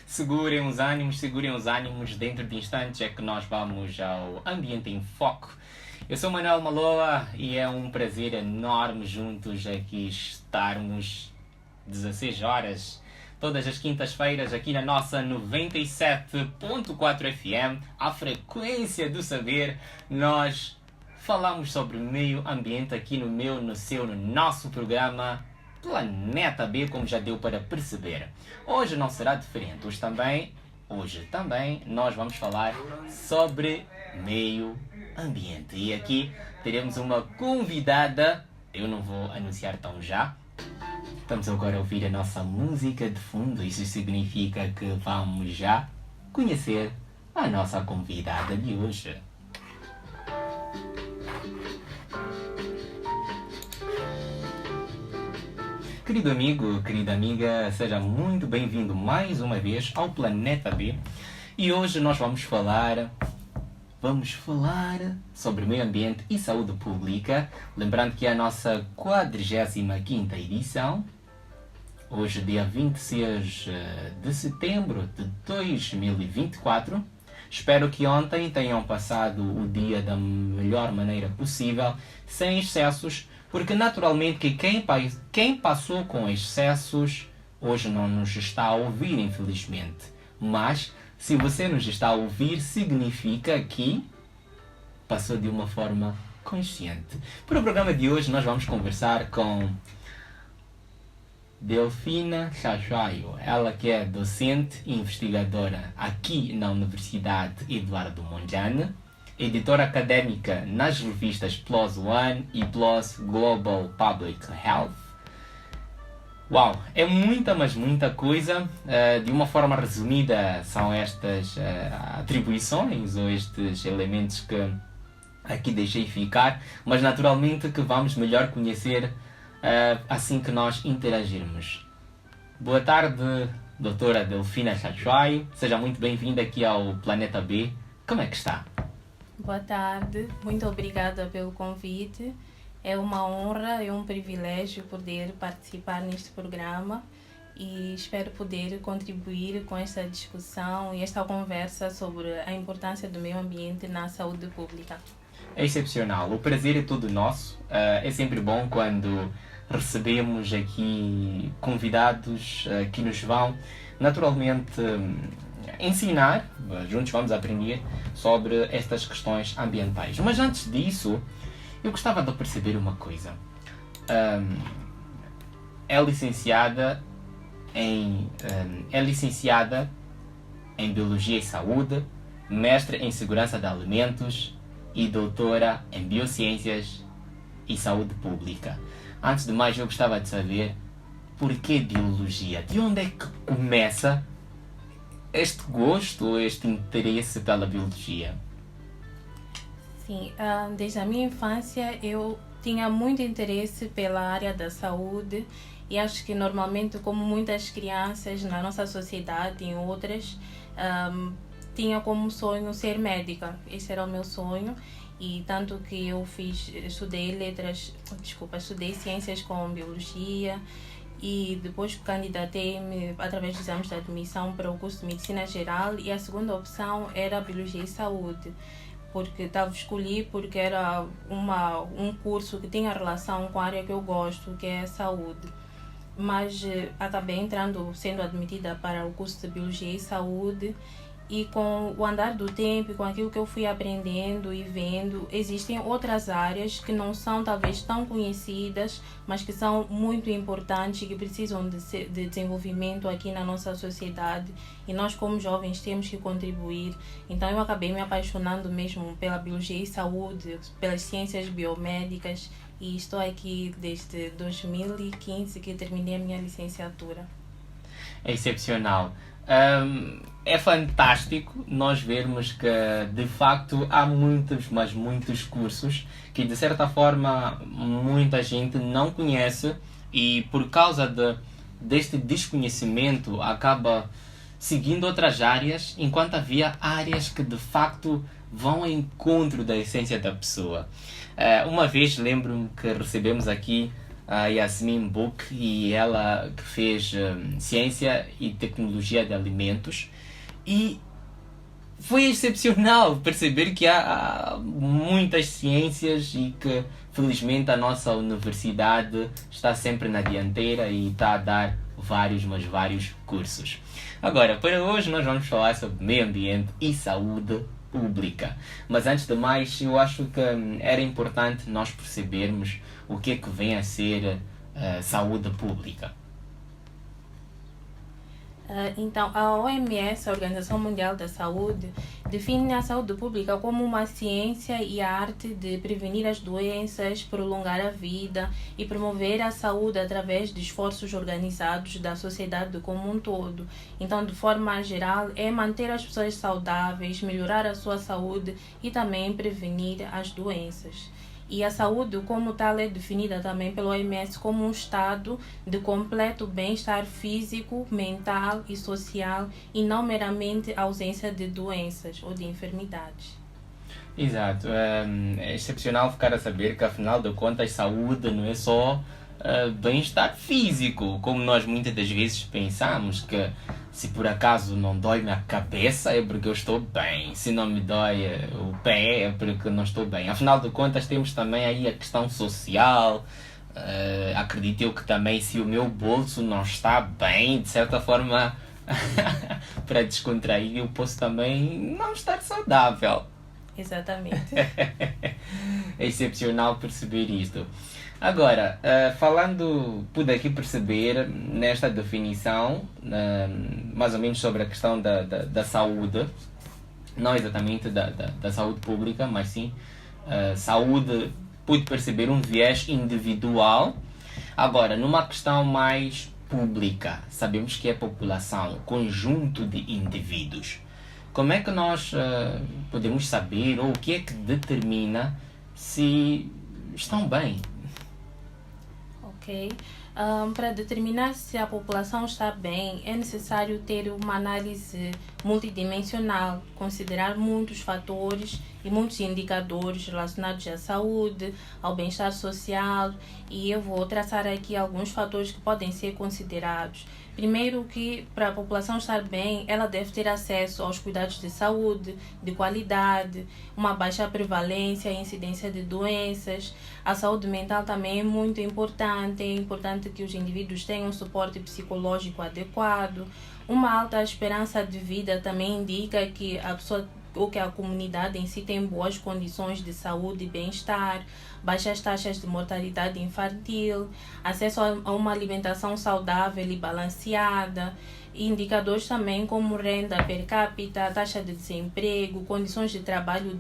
Segurem os ânimos. Dentro de instantes é que nós vamos ao Ambiente em Foco. Eu sou Manuel Maloa e é um prazer enorme juntos aqui estarmos 16 horas, todas as quintas-feiras, aqui na nossa 97.4 FM, a frequência do saber. Nós falamos sobre meio ambiente aqui no meu, no seu, no nosso programa Planeta B, como já deu para perceber. Hoje não será diferente. Hoje também nós vamos falar sobre meio ambiente. E aqui teremos uma convidada. Eu não vou anunciar tão já. Estamos agora a ouvir a nossa música de fundo. Isso significa que vamos já conhecer a nossa convidada de hoje. Querido amigo, querida amiga, seja muito bem-vindo mais uma vez ao Planeta B. E hoje nós vamos falar sobre meio ambiente e saúde pública. Lembrando que é a nossa 45ª edição. Hoje, dia 26 de setembro de 2024. Espero que ontem tenham passado o dia da melhor maneira possível, sem excessos, porque naturalmente que quem passou com excessos hoje não nos está a ouvir, infelizmente. Mas, se você nos está a ouvir, significa que passou de uma forma consciente. Para o programa de hoje, nós vamos conversar com Delfina Chachoaio, ela que é docente e investigadora aqui na Universidade Eduardo Mondlane, editora académica nas revistas PLOS ONE e PLOS Global Public Health. Uau, é muita, mas muita coisa. De uma forma resumida, são estas atribuições ou estes elementos que aqui deixei ficar, mas naturalmente que vamos melhor conhecer assim que nós interagirmos. Boa tarde, doutora Delfina Chachoaio. Seja muito bem-vinda aqui ao Planeta B. Como é que está? Boa tarde, muito obrigada pelo convite. É uma honra, é um privilégio poder participar neste programa e espero poder contribuir com esta discussão e esta conversa sobre a importância do meio ambiente na saúde pública. É excepcional, o prazer é todo nosso. É sempre bom quando recebemos aqui convidados que nos vão naturalmente ensinar, juntos vamos aprender sobre estas questões ambientais. Mas antes disso, eu gostava de perceber uma coisa. É licenciada em Biologia e Saúde, mestre em Segurança de Alimentos e doutora em Biociências e Saúde Pública. Antes de mais, eu gostava de saber por que Biologia? De onde é que começa este gosto ou este interesse pela Biologia? Sim, desde a minha infância eu tinha muito interesse pela área da saúde e acho que normalmente, como muitas crianças na nossa sociedade e em outras, tinha como sonho ser médica. Esse era o meu sonho e tanto que eu estudei ciências com biologia e depois candidatei-me através de exames de admissão para o curso de Medicina Geral e a segunda opção era Biologia e Saúde, porque escolhi porque era um curso que tinha relação com a área que eu gosto, que é a saúde. Mas acabei sendo admitida para o curso de Biologia e Saúde e com o andar do tempo, com aquilo que eu fui aprendendo e vendo, existem outras áreas que não são talvez tão conhecidas, mas que são muito importantes e que precisam de desenvolvimento aqui na nossa sociedade e nós como jovens temos que contribuir. Então eu acabei me apaixonando mesmo pela Biologia e Saúde, pelas ciências biomédicas e estou aqui desde 2015 que terminei a minha licenciatura. É excepcional. É fantástico nós vermos que de facto há muitos, mas muitos cursos que de certa forma muita gente não conhece e por causa deste desconhecimento acaba seguindo outras áreas, enquanto havia áreas que de facto vão ao encontro da essência da pessoa. Uma vez lembro-me que recebemos aqui a Yasmin Book, e ela que fez Ciência e Tecnologia de Alimentos. E foi excepcional perceber que há muitas ciências e que felizmente a nossa universidade está sempre na dianteira e está a dar vários cursos. Agora, para hoje nós vamos falar sobre meio ambiente e saúde pública. Mas antes de mais, eu acho que era importante nós percebermos o que é que vem a ser saúde pública. Então, a OMS, a Organização Mundial da Saúde, define a saúde pública como uma ciência e a arte de prevenir as doenças, prolongar a vida e promover a saúde através de esforços organizados da sociedade como um todo. Então, de forma geral, é manter as pessoas saudáveis, melhorar a sua saúde e também prevenir as doenças. E a saúde, como tal, é definida também pelo OMS como um estado de completo bem-estar físico, mental e social e não meramente a ausência de doenças ou de enfermidades. Exato. É excepcional ficar a saber que, afinal de contas, saúde não é só bem-estar físico, como nós muitas das vezes pensamos que se por acaso não dói-me a cabeça é porque eu estou bem, se não me dói o pé é porque não estou bem. Afinal de contas, temos também aí a questão social. Acredito eu que também, se o meu bolso não está bem, de certa forma, para descontrair, eu posso também não estar saudável. Exatamente. É excepcional perceber isto. Agora, pude aqui perceber nesta definição, mais ou menos sobre a questão da saúde, não exatamente da saúde pública, mas sim saúde, pude perceber um viés individual. Agora, numa questão mais pública, sabemos que é população, conjunto de indivíduos. Como é que nós podemos saber, ou o que é que determina se estão bem? Ok. Para determinar se a população está bem, é necessário ter uma análise multidimensional, considerar muitos fatores e muitos indicadores relacionados à saúde, ao bem-estar social, e eu vou traçar aqui alguns fatores que podem ser considerados. Primeiro, que para a população estar bem, ela deve ter acesso aos cuidados de saúde, de qualidade, uma baixa prevalência e incidência de doenças. A saúde mental também é muito importante. É importante que os indivíduos tenham suporte psicológico adequado. Uma alta esperança de vida também indica que a pessoa ou que a comunidade em si tem boas condições de saúde e bem-estar, baixas taxas de mortalidade infantil, acesso a uma alimentação saudável e balanceada, e indicadores também como renda per capita, taxa de desemprego, condições de trabalho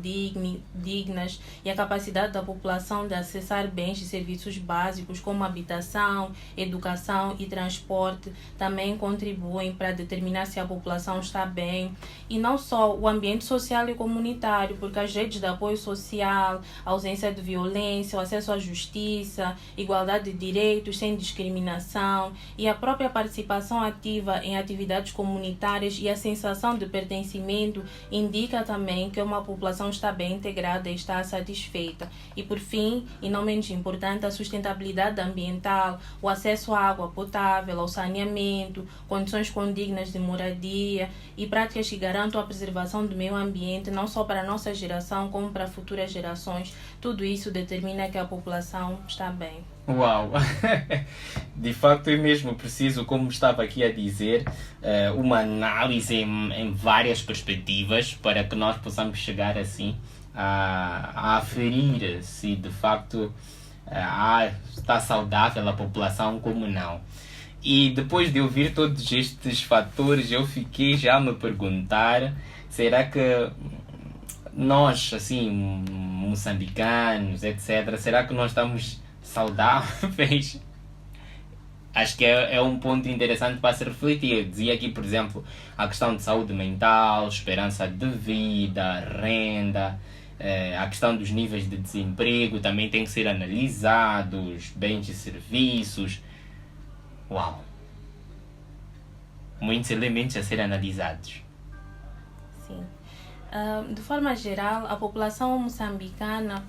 dignas e a capacidade da população de acessar bens e serviços básicos como habitação, educação e transporte também contribuem para determinar se a população está bem. E não só o ambiente social e comunitário, porque as redes de apoio social, a ausência de violência, o acesso à justiça, igualdade de direitos sem discriminação e a própria participação ativa em atividades comunitárias e a sensação de pertencimento indica também que uma população está bem integrada e está satisfeita. E por fim, e não menos importante, a sustentabilidade ambiental, o acesso à água potável, ao saneamento, condições condignas de moradia e práticas que garantam a preservação do meio ambiente, não só para a nossa geração, como para futuras gerações. Tudo isso determina que a população está bem. Uau! De facto é mesmo preciso, como estava aqui a dizer, uma análise em várias perspectivas para que nós possamos chegar assim a aferir se de facto está saudável a população como não. E depois de ouvir todos estes fatores, eu fiquei já a me perguntar, será que nós, assim, moçambicanos, etc., será que nós estamos saudáveis? Acho que é um ponto interessante para se refletir. Eu dizia aqui, por exemplo, a questão de saúde mental, esperança de vida, renda, a questão dos níveis de desemprego também tem que ser analisados, bens e serviços. Uau! Muitos elementos a serem analisados. Sim. De forma geral, a população moçambicana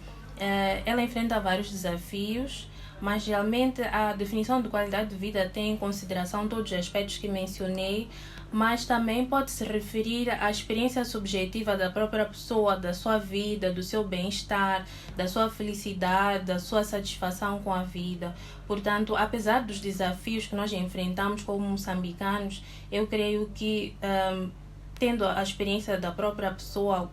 ela enfrenta vários desafios, mas realmente a definição de qualidade de vida tem em consideração todos os aspectos que mencionei, mas também pode se referir à experiência subjetiva da própria pessoa, da sua vida, do seu bem-estar, da sua felicidade, da sua satisfação com a vida. Portanto, apesar dos desafios que nós enfrentamos como moçambicanos, eu creio que, tendo a experiência da própria pessoa,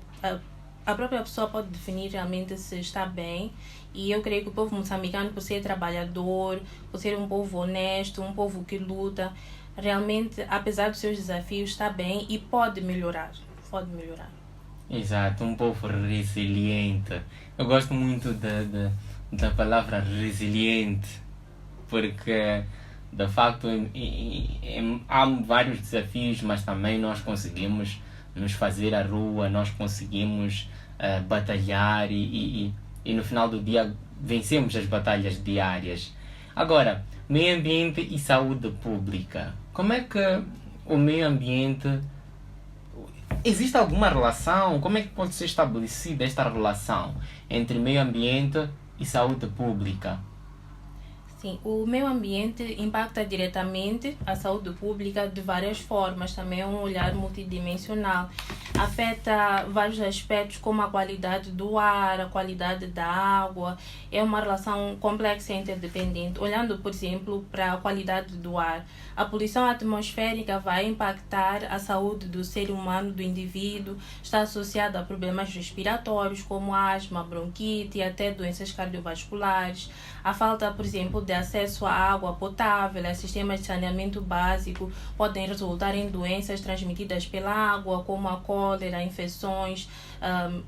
a própria pessoa pode definir realmente se está bem. E eu creio que o povo moçambicano, por ser trabalhador, por ser um povo honesto, um povo que luta, realmente, apesar dos seus desafios, está bem e pode melhorar. Pode melhorar. Exato, um povo resiliente. Eu gosto muito da palavra resiliente, porque de facto há vários desafios, mas também nós conseguimos nos fazer à rua, nós conseguimos batalhar e no final do dia vencemos as batalhas diárias. Agora, meio ambiente e saúde pública. Como é que o meio ambiente... Existe alguma relação? Como é que pode ser estabelecida esta relação entre meio ambiente e saúde pública? Sim, o meio ambiente impacta diretamente a saúde pública de várias formas, também é um olhar multidimensional. Afeta vários aspectos como a qualidade do ar, a qualidade da água, é uma relação complexa e interdependente. Olhando, por exemplo, para a qualidade do ar, a poluição atmosférica vai impactar a saúde do ser humano, do indivíduo, está associada a problemas respiratórios como asma, bronquite e até doenças cardiovasculares. A falta, por exemplo, de acesso à água potável, a sistemas de saneamento básico, podem resultar em doenças transmitidas pela água, como a cólera, infecções,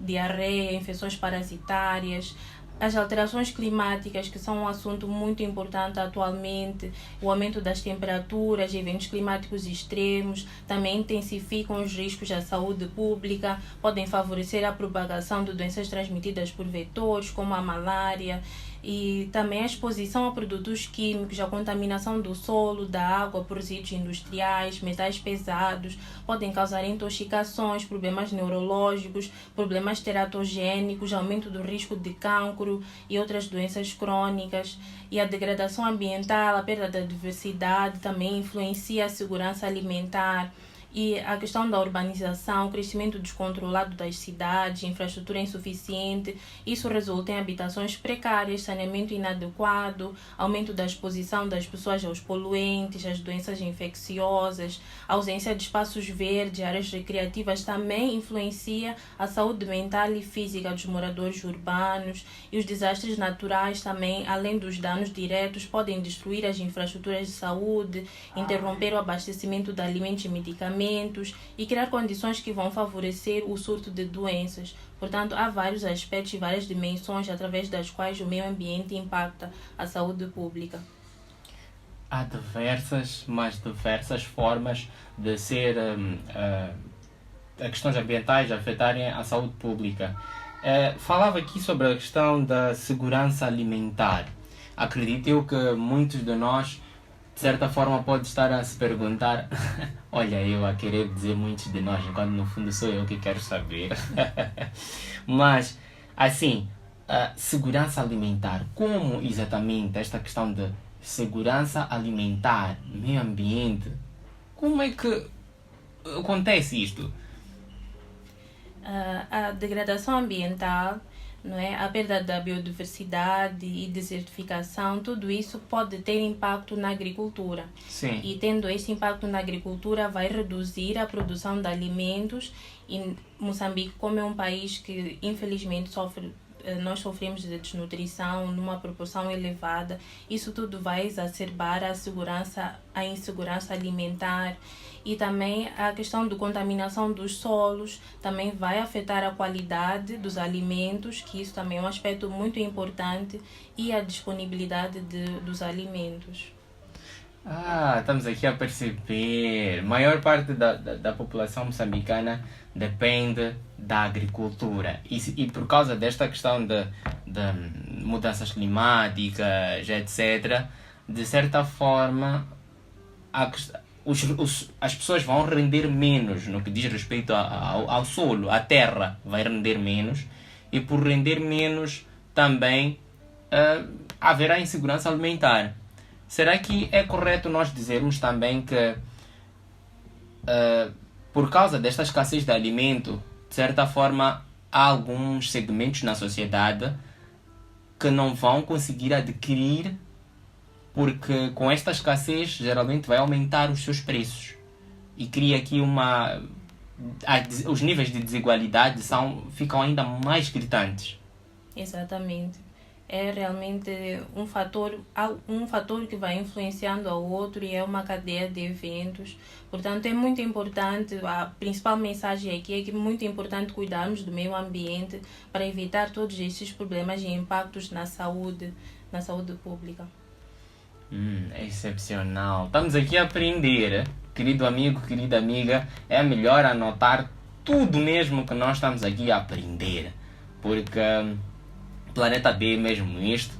diarreia, infecções parasitárias. As alterações climáticas, que são um assunto muito importante atualmente, o aumento das temperaturas, eventos climáticos extremos, também intensificam os riscos à saúde pública, podem favorecer a propagação de doenças transmitidas por vetores, como a malária, e também a exposição a produtos químicos, a contaminação do solo, da água por resíduos industriais, metais pesados, podem causar intoxicações, problemas neurológicos, problemas teratogênicos, aumento do risco de cancro e outras doenças crônicas. E a degradação ambiental, a perda da diversidade também influencia a segurança alimentar. E a questão da urbanização, crescimento descontrolado das cidades, infraestrutura insuficiente, isso resulta em habitações precárias, saneamento inadequado, aumento da exposição das pessoas aos poluentes, às doenças infecciosas, ausência de espaços verdes, áreas recreativas também influencia a saúde mental e física dos moradores urbanos, e os desastres naturais também, além dos danos diretos, podem destruir as infraestruturas de saúde, interromper o abastecimento de alimentos e medicamentos, e criar condições que vão favorecer o surto de doenças. Portanto, há vários aspectos e várias dimensões através das quais o meio ambiente impacta a saúde pública. Há diversas formas de ser as questões ambientais afetarem a saúde pública. Falava aqui sobre a questão da segurança alimentar. Acredito eu que muitos de nós, de certa forma, pode estar a se perguntar olha, eu a querer dizer muitos de nós, quando no fundo sou eu que quero saber. Mas, assim, segurança alimentar. Como exatamente esta questão de segurança alimentar, meio ambiente, como é que acontece isto? A degradação ambiental, não é? A perda da biodiversidade e desertificação, tudo isso pode ter impacto na agricultura. Sim. E tendo esse impacto na agricultura, vai reduzir a produção de alimentos. E Moçambique, como é um país que infelizmente nós sofremos de desnutrição numa proporção elevada, isso tudo vai exacerbar a insegurança alimentar. E também a questão da contaminação dos solos também vai afetar a qualidade dos alimentos, que isso também é um aspecto muito importante, e a disponibilidade dos alimentos. Estamos aqui a perceber. A maior parte da população moçambicana depende da agricultura. E por causa desta questão de mudanças climáticas, etc., de certa forma, as pessoas vão render menos no que diz respeito ao solo. A terra vai render menos. E por render menos, também haverá insegurança alimentar. Será que é correto nós dizermos também que, por causa desta escassez de alimento, de certa forma, há alguns segmentos na sociedade que não vão conseguir adquirir, porque com esta escassez geralmente vai aumentar os seus preços e cria aqui os níveis de desigualdade ficam ainda mais gritantes. Exatamente. É realmente um fator que vai influenciando ao outro e é uma cadeia de eventos. Portanto, é muito importante, a principal mensagem aqui é que é muito importante cuidarmos do meio ambiente para evitar todos estes problemas e impactos na saúde pública. É excepcional. Estamos aqui a aprender, querido amigo, querida amiga. É melhor anotar tudo mesmo que nós estamos aqui a aprender, porque Planeta B é mesmo isto,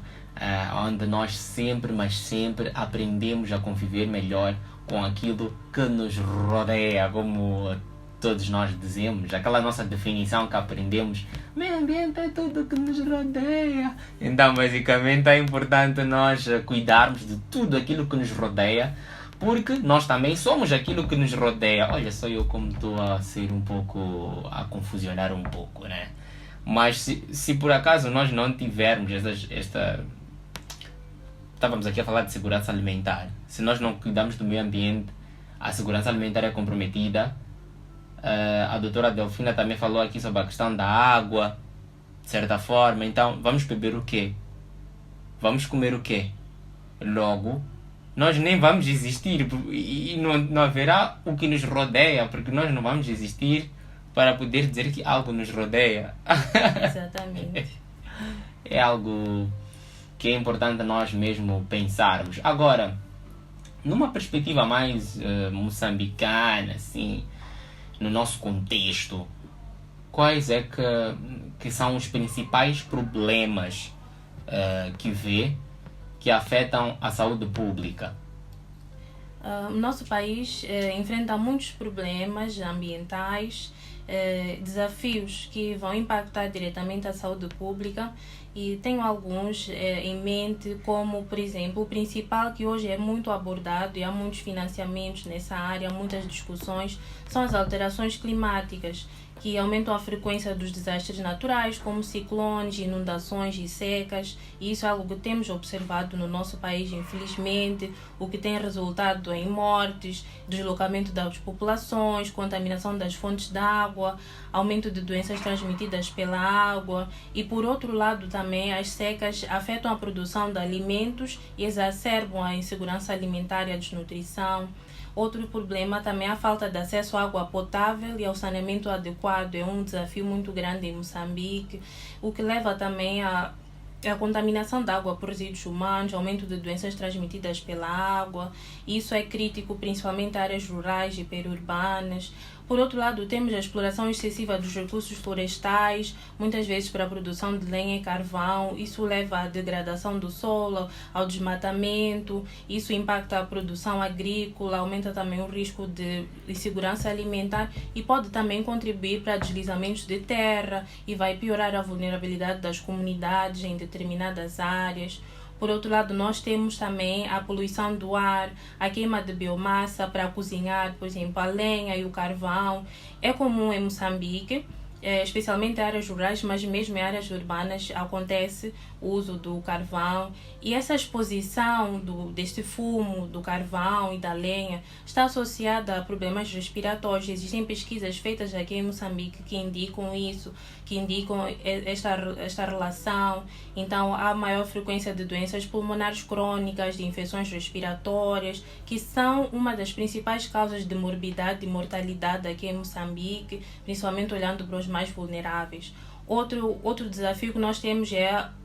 onde nós sempre, mas sempre aprendemos a conviver melhor com aquilo que nos rodeia, como todos nós dizemos, aquela nossa definição que aprendemos, meio ambiente é tudo que nos rodeia. Então, basicamente, é importante nós cuidarmos de tudo aquilo que nos rodeia, porque nós também somos aquilo que nos rodeia. Olha só eu como estou a ser a confusionar um pouco, né? Mas se por acaso nós não tivermos estávamos aqui a falar de segurança alimentar. Se nós não cuidarmos do meio ambiente, a segurança alimentar é comprometida. A doutora Delfina também falou aqui sobre a questão da água, de certa forma. Então, vamos beber o quê? Vamos comer o quê? Logo, nós nem vamos existir e não haverá o que nos rodeia, porque nós não vamos existir para poder dizer que algo nos rodeia. Exatamente. É algo que é importante nós mesmo pensarmos. Agora, numa perspectiva mais moçambicana, assim, no nosso contexto, quais é que são os principais problemas que afetam a saúde pública? O nosso país enfrenta muitos problemas ambientais, desafios que vão impactar diretamente a saúde pública, e tenho alguns em mente, como por exemplo o principal, que hoje é muito abordado e há muitos financiamentos nessa área, muitas discussões, são as alterações climáticas, que aumentam a frequência dos desastres naturais, como ciclones, inundações e secas, e isso é algo que temos observado no nosso país, infelizmente, o que tem resultado em mortes, deslocamento das populações, contaminação das fontes de água, aumento de doenças transmitidas pela água, e por outro lado também as secas afetam a produção de alimentos e exacerbam a insegurança alimentar e a desnutrição. Outro problema também é a falta de acesso à água potável e ao saneamento adequado. É um desafio muito grande em Moçambique, o que leva também a contaminação da água por resíduos humanos, aumento de doenças transmitidas pela água. Isso é crítico principalmente em áreas rurais e periurbanas. Por outro lado, temos a exploração excessiva dos recursos florestais, muitas vezes para a produção de lenha e carvão. Isso leva à degradação do solo, ao desmatamento. Isso impacta a produção agrícola, aumenta também o risco de insegurança alimentar e pode também contribuir para deslizamentos de terra e vai piorar a vulnerabilidade das comunidades em determinadas áreas. Por outro lado, nós temos também a poluição do ar, a queima de biomassa para cozinhar, por exemplo, a lenha e o carvão. É comum em Moçambique, especialmente em áreas rurais, mas mesmo em áreas urbanas acontece o uso do carvão. E essa exposição deste fumo, do carvão e da lenha está associada a problemas respiratórios. Existem pesquisas feitas aqui em Moçambique que indicam isso, que indicam esta relação. Então, há maior frequência de doenças pulmonares crônicas, de infecções respiratórias, que são uma das principais causas de morbidade e mortalidade aqui em Moçambique, principalmente olhando para os mais vulneráveis. Outro desafio que nós temos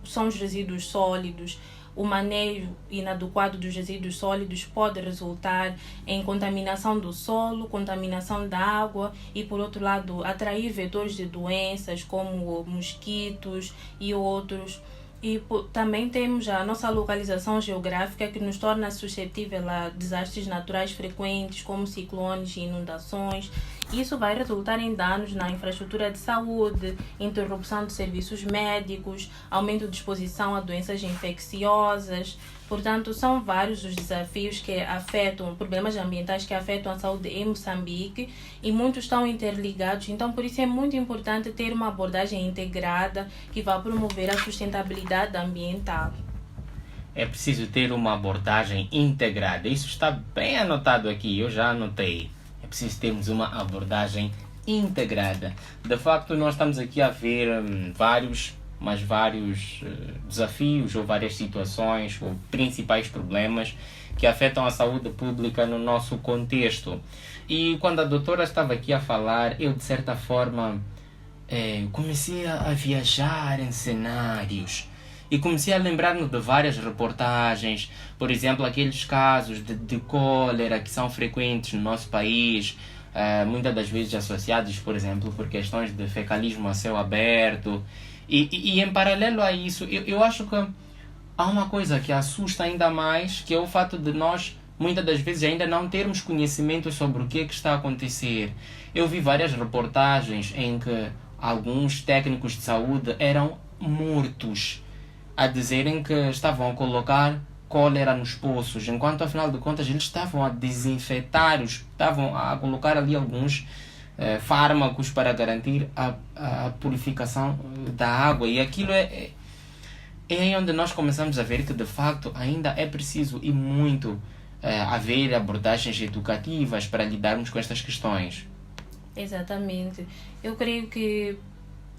são os resíduos sólidos. O manejo inadequado dos resíduos sólidos pode resultar em contaminação do solo, contaminação da água e, por outro lado, atrair vetores de doenças como mosquitos e outros. E também temos a nossa localização geográfica que nos torna suscetível a desastres naturais frequentes, como ciclones e inundações. Isso vai resultar em danos na infraestrutura de saúde, interrupção de serviços médicos, aumento de exposição a doenças infecciosas. Portanto, são vários os desafios que afetam, problemas ambientais que afetam a saúde em Moçambique e muitos estão interligados. Então, por isso é muito importante ter uma abordagem integrada que vá promover a sustentabilidade ambiental. É preciso ter uma abordagem integrada. Isso está bem anotado aqui, eu já anotei. É preciso termos uma abordagem integrada. De facto, nós estamos aqui a ver vários desafios ou várias situações ou principais problemas que afetam a saúde pública no nosso contexto. E quando a doutora estava aqui a falar, eu de certa forma comecei a viajar em cenários e comecei a lembrar-me de várias reportagens, por exemplo, aqueles casos de cólera que são frequentes no nosso país, muitas das vezes associados, por exemplo, por questões de fecalismo a céu aberto. E em paralelo a isso, eu acho que há uma coisa que assusta ainda mais, que é o fato de nós, muitas das vezes, ainda não termos conhecimento sobre o que está a acontecer. Eu vi várias reportagens em que alguns técnicos de saúde eram mortos a dizerem que estavam a colocar cólera nos poços, enquanto, afinal de contas, eles estavam a desinfetar, estavam a colocar ali alguns fármacos para garantir a purificação da água. E aquilo é aí onde nós começamos a ver que de facto ainda é preciso e muito haver abordagens educativas para lidarmos com estas questões. Exatamente. Eu creio que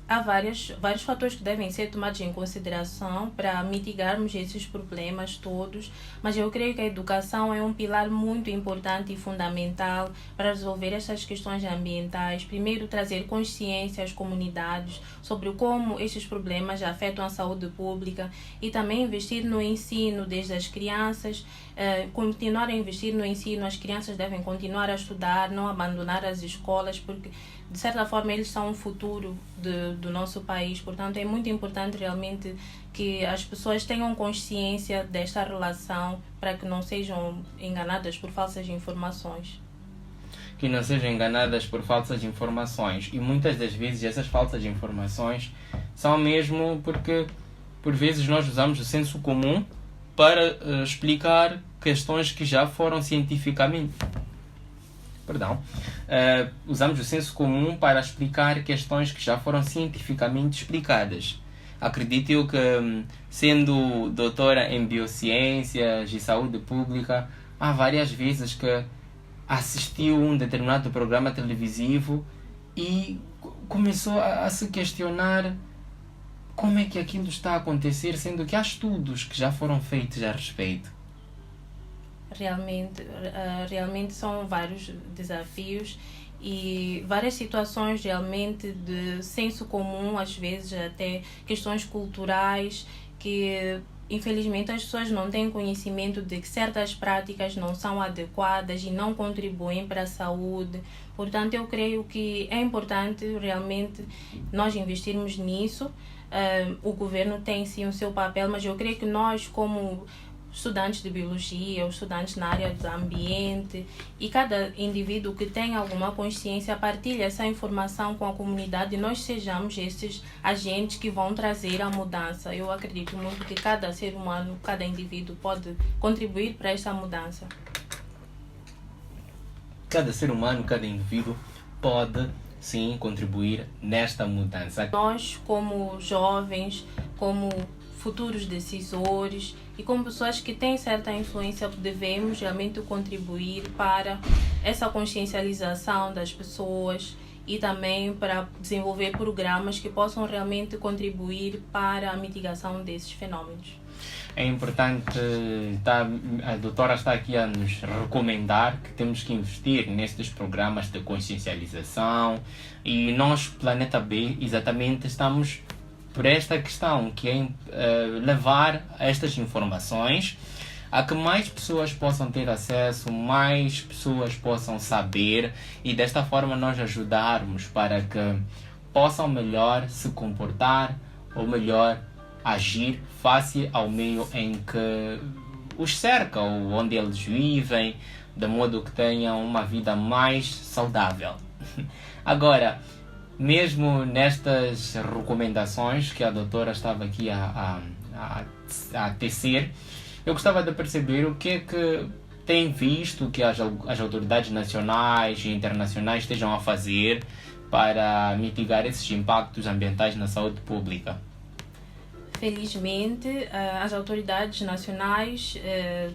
há vários fatores que devem ser tomados em consideração para mitigarmos esses problemas todos, mas eu creio que a educação é um pilar muito importante e fundamental para resolver essas questões ambientais. Primeiro, trazer consciência às comunidades sobre como estes problemas afetam a saúde pública e também investir no ensino desde as crianças, continuar a investir no ensino. As crianças devem continuar a estudar, não abandonar as escolas, porque de certa forma eles são o futuro do nosso país. Portanto, é muito importante realmente que as pessoas tenham consciência desta relação para que não sejam enganadas por falsas informações. Que não sejam enganadas por falsas informações. E muitas das vezes essas falsas informações são mesmo porque por vezes nós usamos o senso comum para explicar questões que já foram cientificamente... usamos o senso comum para explicar questões que já foram cientificamente explicadas. Acredito eu que, sendo doutora em biociências e saúde pública, há várias vezes que assistiu um determinado programa televisivo e começou a se questionar como é que aquilo está a acontecer, sendo que há estudos que já foram feitos a respeito. Realmente são vários desafios e várias situações realmente de senso comum, às vezes até questões culturais que infelizmente as pessoas não têm conhecimento de que certas práticas não são adequadas e não contribuem para a saúde. Portanto, eu creio que é importante realmente nós investirmos nisso. O governo tem sim o seu papel, mas eu creio que nós, como estudantes de biologia, ou estudantes na área do ambiente, e cada indivíduo que tem alguma consciência partilha essa informação com a comunidade e nós sejamos esses agentes que vão trazer a mudança. Eu acredito muito que cada ser humano, cada indivíduo pode contribuir para essa mudança. Cada ser humano, cada indivíduo pode sim contribuir nesta mudança. Nós, como jovens, como futuros decisores e como pessoas que têm certa influência, devemos realmente contribuir para essa consciencialização das pessoas e também para desenvolver programas que possam realmente contribuir para a mitigação desses fenômenos. É importante, a doutora está aqui a nos recomendar que temos que investir nestes programas de consciencialização e nós, Planeta B, exatamente estamos por esta questão, que é levar estas informações a que mais pessoas possam ter acesso, mais pessoas possam saber e desta forma nós ajudarmos para que possam melhor se comportar ou melhor agir face ao meio em que os cerca ou onde eles vivem, de modo que tenham uma vida mais saudável. Agora, mesmo nestas recomendações que a doutora estava aqui a tecer, eu gostava de perceber o que é que tem visto que as autoridades nacionais e internacionais estejam a fazer para mitigar esses impactos ambientais na saúde pública. Felizmente, as autoridades nacionais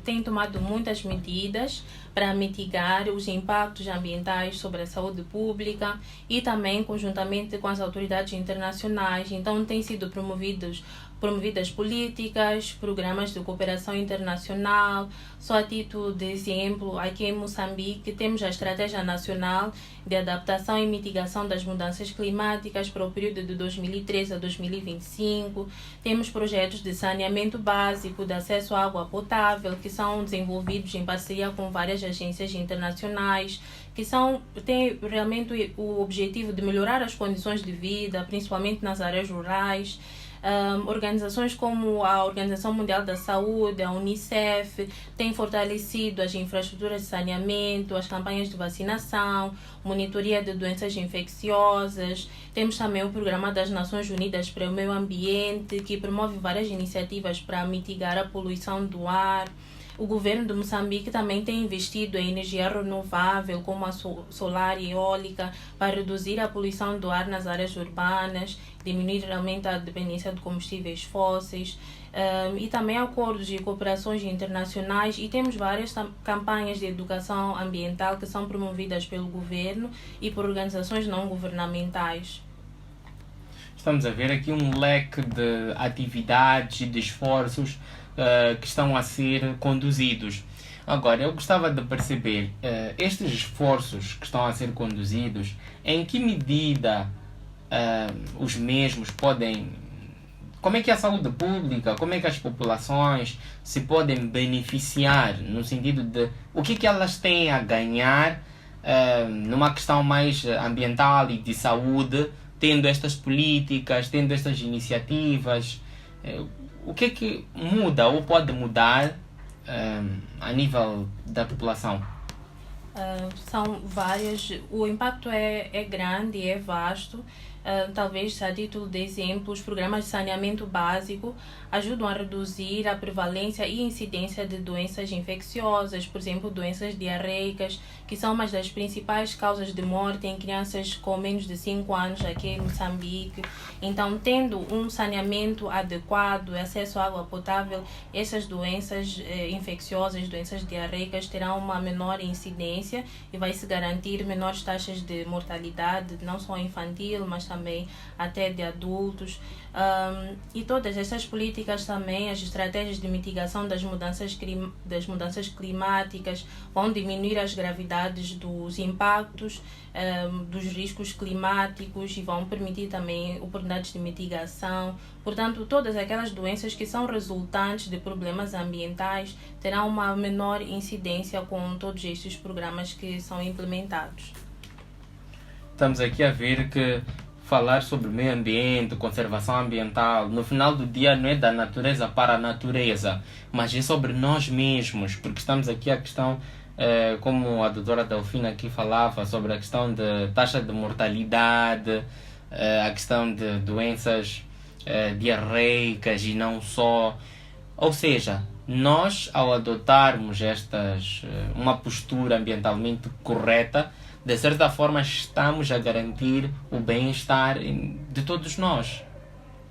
têm tomado muitas medidas para mitigar os impactos ambientais sobre a saúde pública e também conjuntamente com as autoridades internacionais. Então, têm sido promovidas políticas, programas de cooperação internacional. Só a título de exemplo, aqui em Moçambique temos a Estratégia Nacional de Adaptação e Mitigação das Mudanças Climáticas para o período de 2013 a 2025. Temos projetos de saneamento básico, de acesso à água potável, que são desenvolvidos em parceria com várias agências internacionais, que têm realmente o objetivo de melhorar as condições de vida, principalmente nas áreas rurais. Organizações como a Organização Mundial da Saúde, a Unicef, têm fortalecido as infraestruturas de saneamento, as campanhas de vacinação, monitoria de doenças infecciosas. Temos também o Programa das Nações Unidas para o Meio Ambiente, que promove várias iniciativas para mitigar a poluição do ar. O governo de Moçambique também tem investido em energia renovável, como a solar e eólica, para reduzir a poluição do ar nas áreas urbanas, diminuir realmente a dependência de combustíveis fósseis, e também acordos e cooperações internacionais, e temos várias campanhas de educação ambiental que são promovidas pelo governo e por organizações não governamentais. Estamos a ver aqui um leque de atividades e de esforços que estão a ser conduzidos. Agora, eu gostava de perceber estes esforços que estão a ser conduzidos, em que medida os mesmos podem... Como é que a saúde pública, como é que as populações se podem beneficiar, no sentido de o que é que elas têm a ganhar numa questão mais ambiental e de saúde, tendo estas políticas, tendo estas iniciativas. O que é que muda ou pode mudar a nível da população? São várias. O impacto é grande, é vasto. Talvez, a título de exemplo, os programas de saneamento básico ajudam a reduzir a prevalência e incidência de doenças infecciosas, por exemplo, doenças diarreicas, que são uma das principais causas de morte em crianças com menos de 5 anos aqui em Moçambique. Então, tendo um saneamento adequado, acesso à água potável, essas doenças infecciosas, doenças diarreicas, terão uma menor incidência e vai se garantir menores taxas de mortalidade, não só infantil, mas também até de adultos. E todas essas políticas também, as estratégias de mitigação das mudanças climáticas, vão diminuir as gravidades dos impactos dos riscos climáticos e vão permitir também oportunidades de mitigação. Portanto, todas aquelas doenças que são resultantes de problemas ambientais terão uma menor incidência com todos estes programas que são implementados. Estamos aqui a ver que falar sobre meio ambiente, conservação ambiental, no final do dia não é da natureza para a natureza, mas é sobre nós mesmos, porque estamos aqui a questão, como a doutora Delfina aqui falava, sobre a questão de taxa de mortalidade, a questão de doenças diarreicas e não só. Ou seja, nós, ao adotarmos uma postura ambientalmente correta, de certa forma estamos a garantir o bem-estar de todos nós.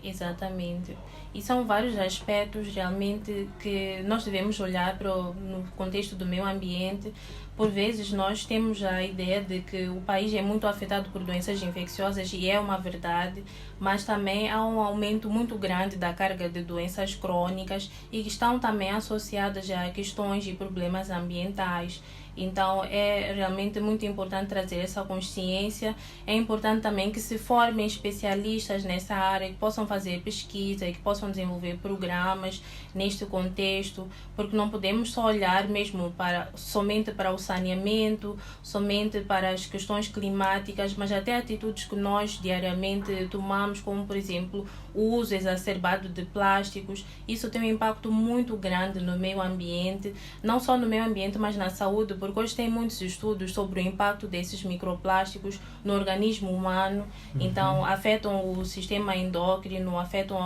Exatamente. E são vários aspectos realmente que nós devemos olhar no contexto do meio ambiente. Por vezes nós temos a ideia de que o país é muito afetado por doenças infecciosas e é uma verdade, mas também há um aumento muito grande da carga de doenças crônicas e que estão também associadas a questões e problemas ambientais. Então é realmente muito importante trazer essa consciência. É importante também que se formem especialistas nessa área, que possam fazer pesquisa e que possam desenvolver programas neste contexto, porque não podemos só olhar mesmo somente para o saneamento, somente para as questões climáticas, mas até atitudes que nós diariamente tomamos, como por exemplo o uso exacerbado de plásticos. Isso tem um impacto muito grande no meio ambiente, não só no meio ambiente, mas na saúde, porque hoje tem muitos estudos sobre o impacto desses microplásticos no organismo humano. Então afetam o sistema endócrino, afetam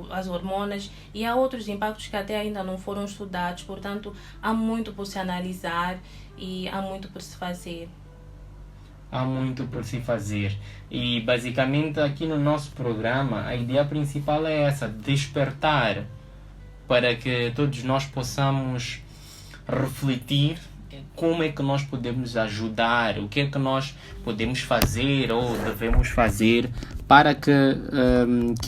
as hormonas, e há outros impactos que até ainda não foram estudados. Portanto, há muito por se analisar e há muito por se fazer. Há muito por se fazer. E basicamente aqui no nosso programa a ideia principal é essa: despertar para que todos nós possamos refletir como é que nós podemos ajudar, o que é que nós podemos fazer ou devemos fazer para que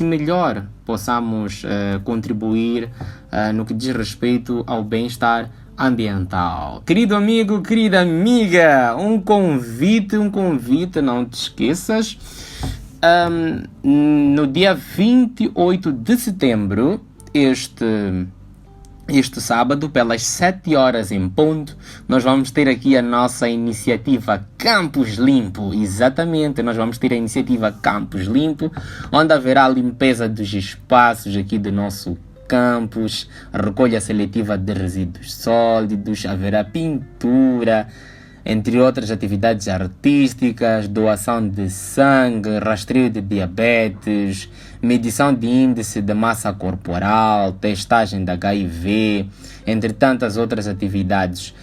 melhor possamos contribuir no que diz respeito ao bem-estar ambiental. Querido amigo, querida amiga, um convite, não te esqueças. No dia 28 de setembro, este sábado, pelas 7 horas em ponto, nós vamos ter aqui a nossa iniciativa Campus Limpo. Exatamente, nós vamos ter a iniciativa Campus Limpo, onde haverá a limpeza dos espaços aqui do nosso campus, recolha seletiva de resíduos sólidos, haverá pintura, entre outras atividades artísticas, doação de sangue, rastreio de diabetes, medição de índice de massa corporal, testagem de HIV, entre tantas outras atividades.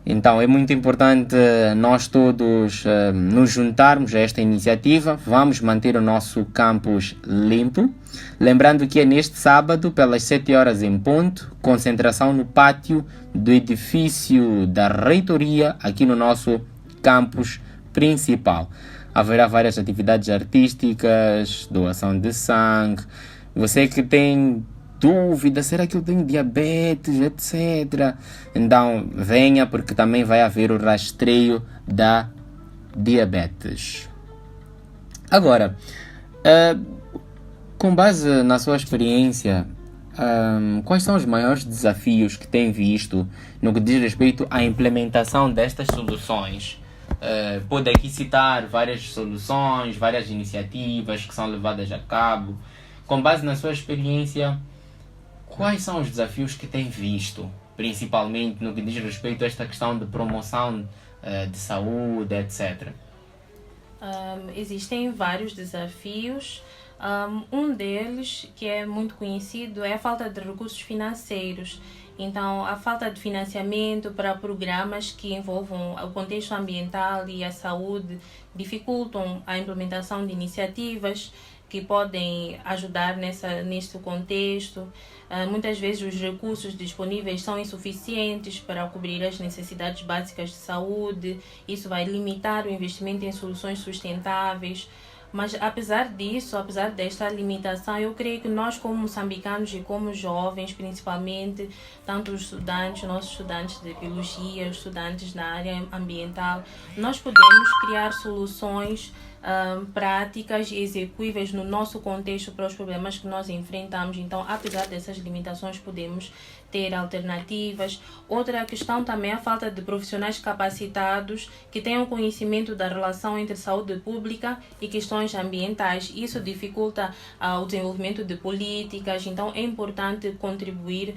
Então é muito importante nós todos nos juntarmos a esta iniciativa. Vamos manter o nosso campus limpo. Lembrando que é neste sábado, pelas 7 horas em ponto, concentração no pátio do edifício da reitoria, aqui no nosso campus principal. Haverá várias atividades artísticas, doação de sangue. Você que tem dúvida, será que eu tenho diabetes, etc. Então venha, porque também vai haver o rastreio da diabetes. Agora, com base na sua experiência, quais são os maiores desafios que tem visto no que diz respeito à implementação destas soluções? Pode aqui citar várias soluções, várias iniciativas que são levadas a cabo. Com base na sua experiência, quais são os desafios que tem visto, principalmente no que diz respeito a esta questão de promoção de saúde, etc.? Existem vários desafios. Um deles, que é muito conhecido, é a falta de recursos financeiros. Então, a falta de financiamento para programas que envolvam o contexto ambiental e a saúde dificultam a implementação de iniciativas que podem ajudar neste contexto. Muitas vezes os recursos disponíveis são insuficientes para cobrir as necessidades básicas de saúde. Isso vai limitar o investimento em soluções sustentáveis. Mas apesar disso, apesar desta limitação, eu creio que nós como moçambicanos e como jovens, principalmente, tanto os estudantes, nossos estudantes de biologia, os estudantes na área ambiental, nós podemos criar soluções práticas e execuíveis no nosso contexto para os problemas que nós enfrentamos. Então, apesar dessas limitações, podemos ter alternativas. Outra questão também é a falta de profissionais capacitados que tenham conhecimento da relação entre saúde pública e questões ambientais. Isso dificulta o desenvolvimento de políticas. Então, é importante contribuir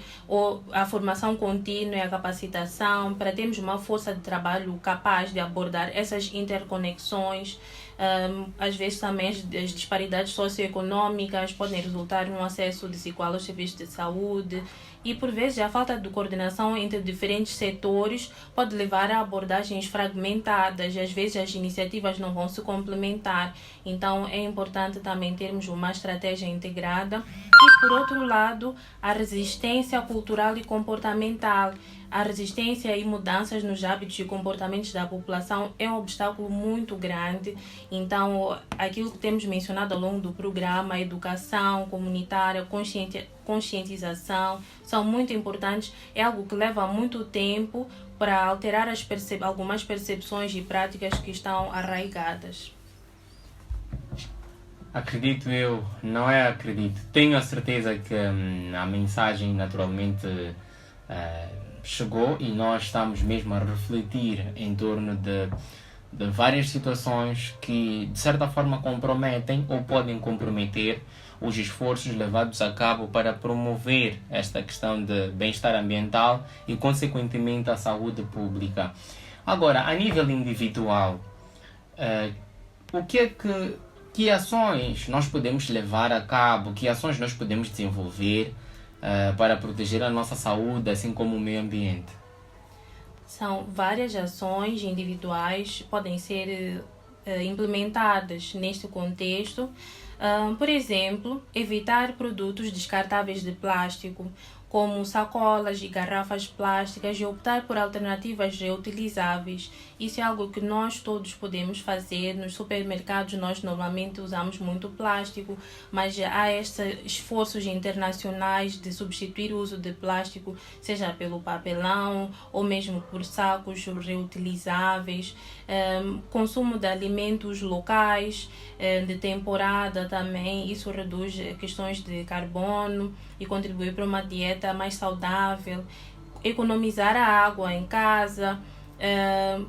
à formação contínua e à capacitação para termos uma força de trabalho capaz de abordar essas interconexões. Às vezes também as disparidades socioeconômicas podem resultar em um acesso desigual aos serviços de saúde, e por vezes a falta de coordenação entre diferentes setores pode levar a abordagens fragmentadas e às vezes as iniciativas não vão se complementar. Então é importante também termos uma estratégia integrada. E por outro lado, a resistência cultural e comportamental. A resistência e mudanças nos hábitos e comportamentos da população é um obstáculo muito grande. Então, aquilo que temos mencionado ao longo do programa, a educação comunitária, conscientização, são muito importantes. É algo que leva muito tempo para alterar algumas percepções e práticas que estão arraigadas. Acredito eu, não é acredito. Tenho a certeza que a mensagem naturalmente chegou e nós estamos mesmo a refletir em torno de várias situações que de certa forma comprometem ou podem comprometer os esforços levados a cabo para promover esta questão de bem-estar ambiental e consequentemente a saúde pública. Agora, a nível individual, o que ações nós podemos levar a cabo, que ações nós podemos desenvolver para proteger a nossa saúde, assim como o meio ambiente? São várias ações individuais que podem ser implementadas neste contexto. Por exemplo, evitar produtos descartáveis de plástico, como sacolas e garrafas plásticas, e optar por alternativas reutilizáveis. Isso é algo que nós todos podemos fazer. Nos supermercados nós normalmente usamos muito plástico, mas há estes esforços internacionais de substituir o uso de plástico, seja pelo papelão ou mesmo por sacos reutilizáveis. Consumo de alimentos locais, de temporada também, isso reduz questões de carbono e contribui para uma dieta mais saudável. Economizar a água em casa,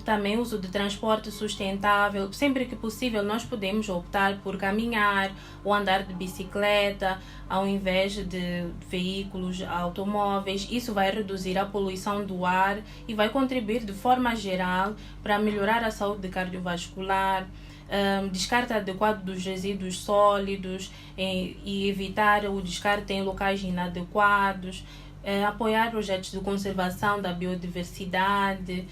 também uso de transporte sustentável. Sempre que possível nós podemos optar por caminhar ou andar de bicicleta ao invés de veículos automóveis. Isso vai reduzir a poluição do ar e vai contribuir de forma geral para melhorar a saúde cardiovascular. Descarte adequado dos resíduos sólidos e evitar o descarte em locais inadequados. Apoiar projetos de conservação da biodiversidade,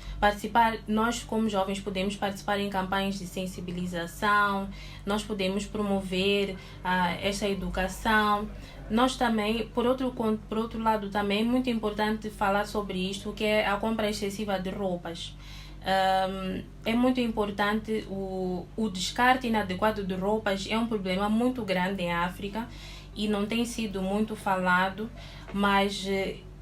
nós como jovens podemos participar em campanhas de sensibilização, nós podemos promover esta educação. Nós também, por outro lado, também é muito importante falar sobre isto, que é a compra excessiva de roupas. É muito importante o descarte inadequado de roupas, é um problema muito grande em África e não tem sido muito falado, mas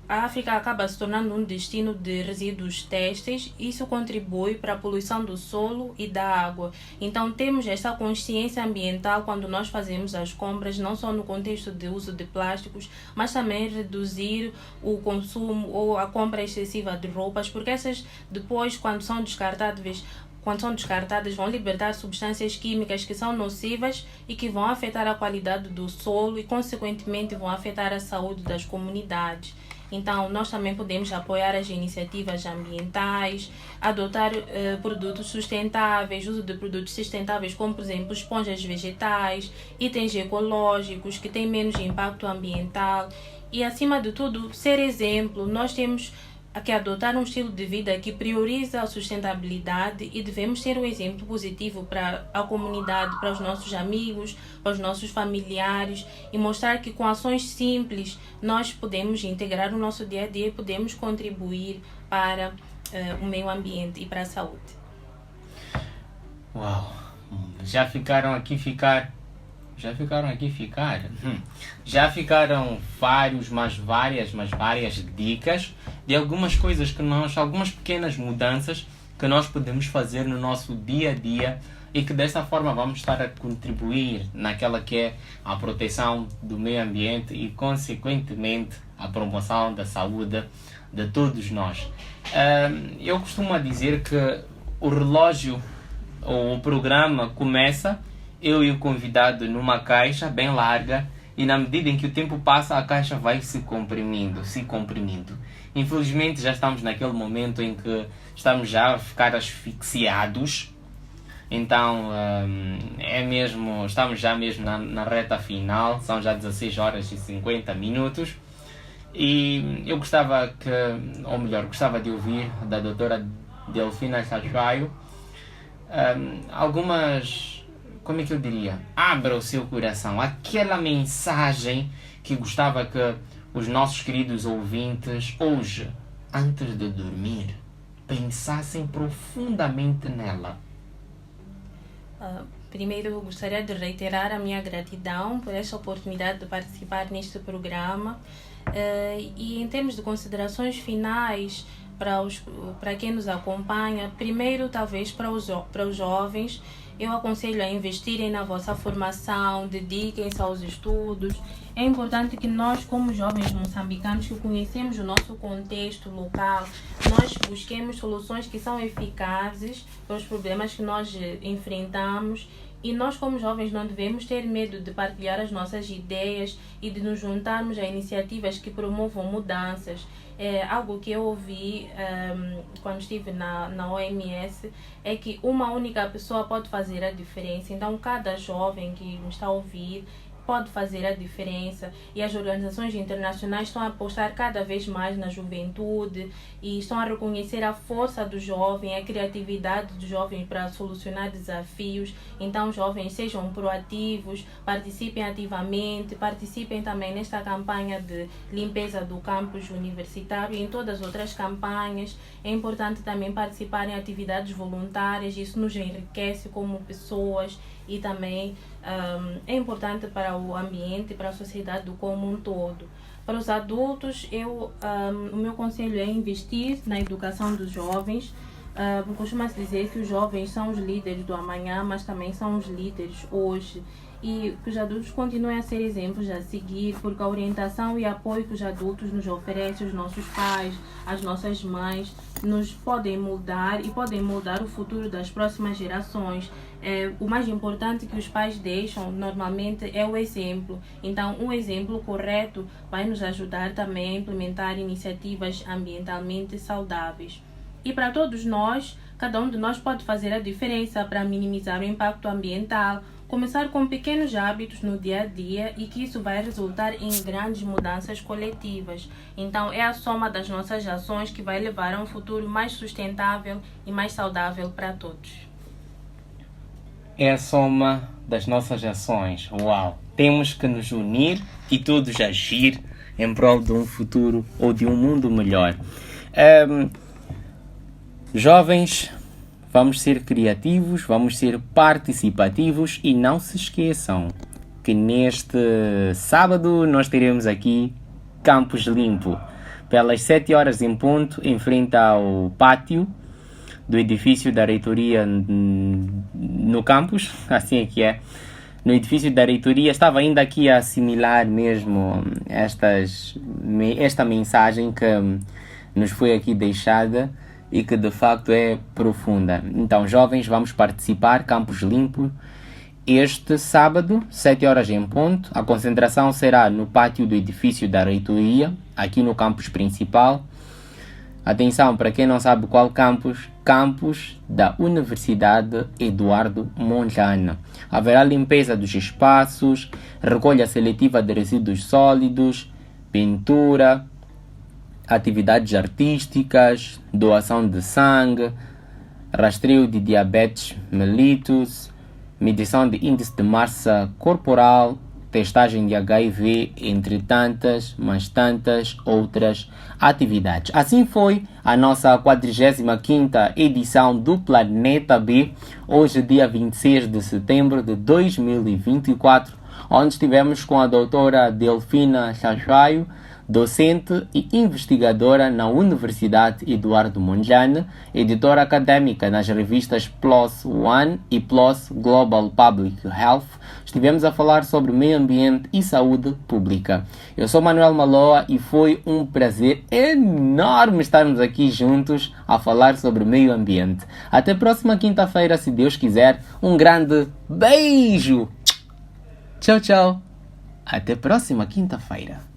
a África acaba se tornando um destino de resíduos têxteis. Isso contribui para a poluição do solo e da água. Então temos essa consciência ambiental quando nós fazemos as compras, não só no contexto de uso de plásticos, mas também reduzir o consumo ou a compra excessiva de roupas, porque essas depois, quando são descartadas, vão libertar substâncias químicas que são nocivas e que vão afetar a qualidade do solo e, consequentemente, vão afetar a saúde das comunidades. Então, nós também podemos apoiar as iniciativas ambientais, adotar produtos sustentáveis, uso de produtos sustentáveis como, por exemplo, esponjas vegetais, itens ecológicos que têm menos impacto ambiental e, acima de tudo, ser exemplo. Nós temos que adotar um estilo de vida que prioriza a sustentabilidade e devemos ser um exemplo positivo para a comunidade, para os nossos amigos, para os nossos familiares e mostrar que com ações simples nós podemos integrar o nosso dia a dia e podemos contribuir para o meio ambiente e para a saúde. Uau! Já ficaram aqui ficar? Já ficaram várias dicas de algumas coisas algumas pequenas mudanças que nós podemos fazer no nosso dia a dia e que dessa forma vamos estar a contribuir naquela que é a proteção do meio ambiente e, consequentemente, a promoção da saúde de todos nós. Eu costumo dizer que o relógio ou o programa começa eu e o convidado numa caixa bem larga e na medida em que o tempo passa a caixa vai se comprimindo. Infelizmente já estamos naquele momento em que estamos já a ficar asfixiados, então estamos já mesmo na reta final, são já 16 horas e 50 minutos e eu gostava de ouvir da doutora Delfina Sachuaio algumas, como é que eu diria, abra o seu coração, aquela mensagem que gostava que os nossos queridos ouvintes hoje, antes de dormir, pensassem profundamente nela. Primeiro, eu gostaria de reiterar a minha gratidão por esta oportunidade de participar neste programa. E em termos de considerações finais, para quem nos acompanha, primeiro talvez para os jovens, eu aconselho a investirem na vossa formação, dediquem-se aos estudos. É importante que nós, como jovens moçambicanos, que conhecemos o nosso contexto local, nós busquemos soluções que são eficazes para os problemas que nós enfrentamos. E nós, como jovens, não devemos ter medo de partilhar as nossas ideias e de nos juntarmos a iniciativas que promovam mudanças. Algo que eu ouvi quando estive na OMS é que uma única pessoa pode fazer a diferença. Então, cada jovem que me está a ouvir pode fazer a diferença, e as organizações internacionais estão a apostar cada vez mais na juventude e estão a reconhecer a força do jovem, a criatividade do jovem para solucionar desafios. Então, jovens, sejam proativos, participem ativamente, participem também nesta campanha de limpeza do campus universitário e em todas as outras campanhas. É importante também participar em atividades voluntárias, isso nos enriquece como pessoas e também é importante para o ambiente e para a sociedade como um todo. Para os adultos, o meu conselho é investir na educação dos jovens. Costuma-se dizer que os jovens são os líderes do amanhã, mas também são os líderes hoje. E que os adultos continuem a ser exemplos a seguir, porque a orientação e apoio que os adultos nos oferecem, os nossos pais, as nossas mães, nos podem moldar e podem moldar o futuro das próximas gerações. O mais importante que os pais deixam normalmente é o exemplo. Então, um exemplo correto vai nos ajudar também a implementar iniciativas ambientalmente saudáveis. E para todos nós, cada um de nós pode fazer a diferença para minimizar o impacto ambiental, começar com pequenos hábitos no dia a dia e que isso vai resultar em grandes mudanças coletivas. Então, é a soma das nossas ações que vai levar a um futuro mais sustentável e mais saudável para todos. É a soma das nossas ações. Uau! Temos que nos unir e todos agir em prol de um futuro ou de um mundo melhor. Jovens, vamos ser criativos, vamos ser participativos e não se esqueçam que neste sábado nós teremos aqui Campus Limpo. Pelas 7 horas em ponto, em frente ao pátio do edifício da reitoria no campus, assim é que é. No edifício da reitoria, estava ainda aqui a assimilar mesmo esta mensagem que nos foi aqui deixada e que de facto é profunda. Então, jovens, vamos participar, Campus Limpo, este sábado, 7 horas em ponto. A concentração será no pátio do edifício da reitoria, aqui no campus principal. Atenção, para quem não sabe qual campus, campus da Universidade Eduardo Mondlane. Haverá limpeza dos espaços, recolha seletiva de resíduos sólidos, pintura, atividades artísticas, doação de sangue, rastreio de diabetes mellitus, medição de índice de massa corporal, testagem de HIV, entre tantas, mas tantas outras atividades. Assim foi a nossa 45ª edição do Planeta B, hoje dia 26 de setembro de 2024, onde estivemos com a doutora Delfina Chachaio, docente e investigadora na Universidade Eduardo Mondlane, editora acadêmica nas revistas PLOS ONE e PLOS Global Public Health. Estivemos a falar sobre meio ambiente e saúde pública. Eu sou Manuel Maloa e foi um prazer enorme estarmos aqui juntos a falar sobre meio ambiente. Até a próxima quinta-feira, se Deus quiser. Um grande beijo! Tchau, tchau! Até a próxima quinta-feira.